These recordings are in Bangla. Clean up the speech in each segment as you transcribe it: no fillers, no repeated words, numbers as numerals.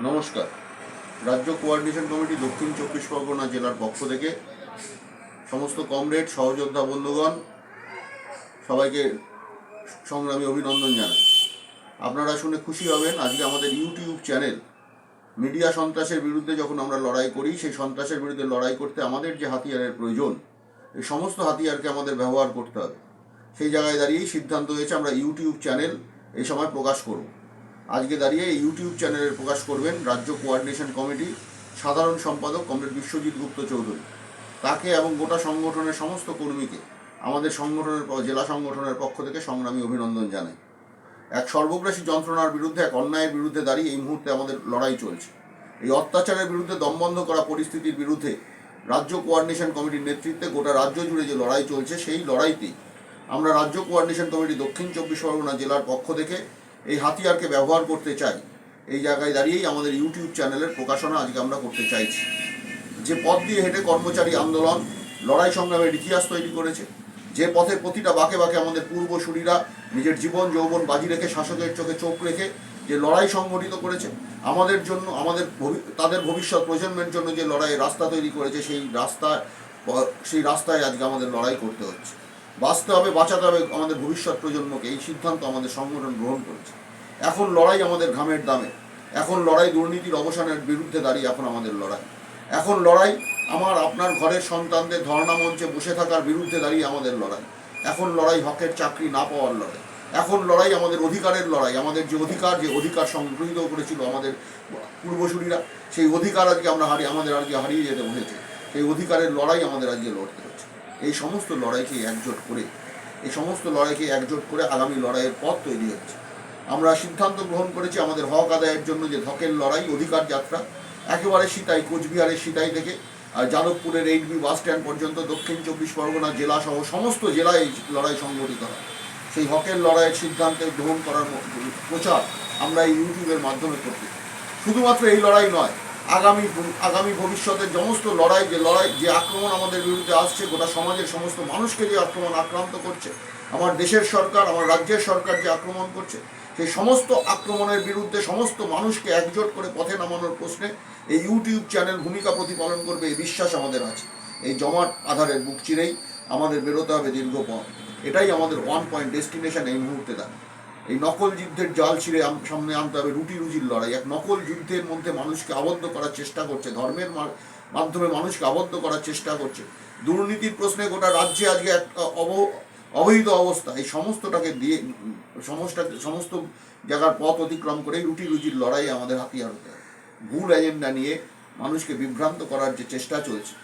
নমস্কার। রাজ্য কোঅর্ডিনেশন কমিটি দক্ষিণ চব্বিশ পরগনা জেলার পক্ষ থেকে সমস্ত কমরেড সহযোদ্ধা বন্ধুগণ সবাইকে সংগ্রামী অভিনন্দন জানাই। আপনারা শুনে খুশি হবেন, আজকে আমাদের ইউটিউব চ্যানেল মিডিয়া সন্ত্রাসের বিরুদ্ধে যখন আমরা লড়াই করি, সেই সন্ত্রাসের বিরুদ্ধে লড়াই করতে আমাদের যে হাতিয়ারের প্রয়োজন, এই সমস্ত হাতিয়ারকে আমাদের ব্যবহার করতে হবে। সেই জায়গায় দাঁড়িয়েই সিদ্ধান্ত হয়েছে আমরা ইউটিউব চ্যানেল এই সময় প্রকাশ করব। আজকে দাঁড়িয়ে এই ইউটিউব চ্যানেলের প্রকাশ করবেন রাজ্য কোঅর্ডিনেশন কমিটি সাধারণ সম্পাদক কমরেড বিশ্বজিৎ গুপ্ত চৌধুরী। তাকে এবং গোটা সংগঠনের সমস্ত কর্মীকে আমাদের সংগঠনের জেলা সংগঠনের পক্ষ থেকে সংগ্রামী অভিনন্দন জানাই। এক সর্বগ্রাসী যন্ত্রণার বিরুদ্ধে, এক অন্যায়ের বিরুদ্ধে দাঁড়িয়ে এই মুহূর্তে আমাদের লড়াই চলছে। এই অত্যাচারের বিরুদ্ধে দমবন্ধ করা পরিস্থিতির বিরুদ্ধে রাজ্য কোঅর্ডিনেশন কমিটির নেতৃত্বে গোটা রাজ্য জুড়ে যে লড়াই চলছে, সেই লড়াইতেই আমরা রাজ্য কোঅর্ডিনেশন কমিটি দক্ষিণ চব্বিশ পরগনা জেলার পক্ষ থেকে এই হাতিয়ারকে ব্যবহার করতে চাই। এই জায়গায় দাঁড়িয়েই আমাদের ইউটিউব চ্যানেলের প্রকাশনা আজকে আমরা করতে চাইছি। যে পথ দিয়ে হেঁটে কর্মচারী আন্দোলন লড়াই সংগ্রামের ইতিহাস তৈরি করেছে, যে পথে প্রতিটা বাঁকে বাঁকে আমাদের পূর্বসূরীরা নিজের জীবন যৌবন বাজি রেখে, শাসকের চোখে চোখ রেখে যে লড়াই সংগঠিত করেছে, আমাদের জন্য, তাদের ভবিষ্যৎ প্রজন্মের জন্য যে লড়াইয়ের রাস্তা তৈরি করেছে, সেই রাস্তায় আজকে আমাদের লড়াই করতে হচ্ছে। বাঁচতে হবে, বাঁচাতে হবে আমাদের ভবিষ্যৎ প্রজন্মকে, এই সিদ্ধান্ত আমাদের সংগঠন গ্রহণ করেছে। এখন লড়াই আমাদের ঘামের দামে, এখন লড়াই দুর্নীতির অবসানের বিরুদ্ধে দাঁড়িয়ে এখন আমাদের লড়াই। এখন লড়াই আমার আপনার ঘরের সন্তানদের ধর্ণা মঞ্চে বসে থাকার বিরুদ্ধে দাঁড়িয়ে আমাদের লড়াই। এখন লড়াই হকের চাকরি না পাওয়ার লড়াই। এখন লড়াই আমাদের অধিকারের লড়াই। আমাদের যে অধিকার সংগৃহীত করেছিল আমাদের পূর্বসূরীরা, সেই অধিকার আজকে আমাদের আজকে হারিয়ে যেতে বসেছে। সেই অধিকারের লড়াই আমাদের আজকে লড়তে হচ্ছে। এই সমস্ত লড়াইকে একজোট করে আগামী লড়াইয়ের পথ তৈরি হচ্ছে। আমরা সিদ্ধান্ত গ্রহণ করেছি আমাদের হক আদায়ের জন্য যে হকের লড়াই, অধিকার যাত্রা একেবারে সিতাই, কোচবিহারের সিতাই থেকে আর যাদবপুরের 8B বাস স্ট্যান্ড পর্যন্ত দক্ষিণ চব্বিশ পরগনা জেলা সহ সমস্ত জেলায় এই লড়াই সংগঠিত হয়। সেই হকের লড়াইয়ের সিদ্ধান্তে গ্রহণ করার প্রচার আমরা এই ইউটিউবের মাধ্যমে করতে। শুধুমাত্র এই লড়াই নয়, আগামী ভবিষ্যতের সমস্ত যে আক্রমণ আমাদের বিরুদ্ধে আসছে, গোটা সমাজের সমস্ত মানুষকে যে আক্রান্ত করছে, আমার দেশের সরকার, আমার রাজ্যের সরকার যে আক্রমণ করছে, সেই সমস্ত আক্রমণের বিরুদ্ধে সমস্ত মানুষকে একজোট করে পথে নামানোর প্রশ্নে এই ইউটিউব চ্যানেল ভূমিকা প্রতিপালন করবে, এই বিশ্বাস আমাদের আছে। এই জমাট আধারের বুক চিরেই আমাদের বেরোতে হবে দীর্ঘ পথ। এটাই আমাদের ওয়ান পয়েন্ট ডেস্টিনেশন এই মুহূর্তে দাঁড়ায়। এই নকল যুদ্ধের জাল ছিঁড়ে সামনে আনতে হবে রুটি রুজির লড়াই। এক নকল যুদ্ধের মধ্যে মানুষকে আবদ্ধ করার চেষ্টা করছে, ধর্মের মাধ্যমে মানুষকে আবদ্ধ করার চেষ্টা করছে। দুর্নীতির প্রশ্নে গোটা রাজ্যে আজকে একটা অবৈধ অবস্থা। এই সমস্তটাকে দিয়ে সমস্ত জায়গার পথ অতিক্রম করে রুটি রুজির লড়াই আমাদের হাতিয়ার হতে হবে। ভুল এজেন্ডা নিয়ে মানুষকে বিভ্রান্ত করার যে চেষ্টা চলছে,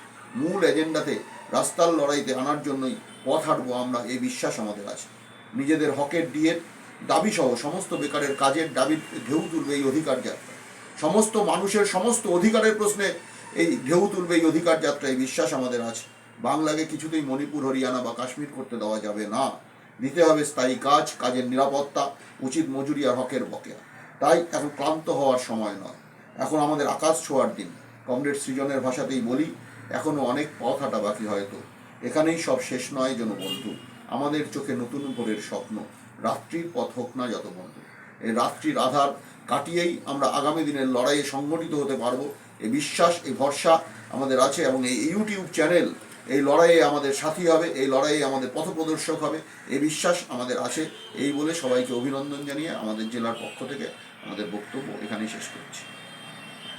মূল এজেন্ডাতে রাস্তার লড়াইতে আনার জন্যই পথ হাঁটবো আমরা, এই বিশ্বাস আমাদের আছে। নিজেদের হকের ডিএর দাবি সহ সমস্ত বেকারের কাজের দাবির ঢেউ তুলবে এই অধিকার যাত্রা। সমস্ত মানুষের সমস্ত অধিকারের প্রশ্নে এই ঢেউ তুলবে এই অধিকার যাত্রা, এই বিশ্বাস আমাদের আছে। বাংলাকে কিছুতেই মণিপুর, হরিয়ানা বা কাশ্মীর করতে দেওয়া যাবে না। দিতে হবে স্থায়ী কাজ, কাজের নিরাপত্তা, উচিত মজুরি আর হকের বকেয়া। তাই এখন ক্লান্ত হওয়ার সময় নয়, এখন আমাদের আকাশ ছোঁয়ার দিন। কমরেড সৃজনের ভাষাতেই বলি, এখনও অনেক পথ হাঁটা বাকি, হয়তো এখানেই সব শেষ নয় যেন বন্ধু। আমাদের চোখে নতুন ভোরের স্বপ্ন, রাত্রির পথ হোক না যত বন্ধু। এই রাত্রির আধার কাটিয়েই আমরা আগামী দিনের লড়াইয়ে সংগঠিত হতে পারবো, এই বিশ্বাস, এই ভরসা আমাদের আছে। এবং এই ইউটিউব চ্যানেল এই লড়াইয়ে আমাদের সাথী হবে, এই লড়াইয়ে আমাদের পথপ্রদর্শক হবে, এই বিশ্বাস আমাদের আছে। এই বলে সবাইকে অভিনন্দন জানিয়ে আমাদের জেলার পক্ষ থেকে আমাদের বক্তব্য এখানেই শেষ করছি।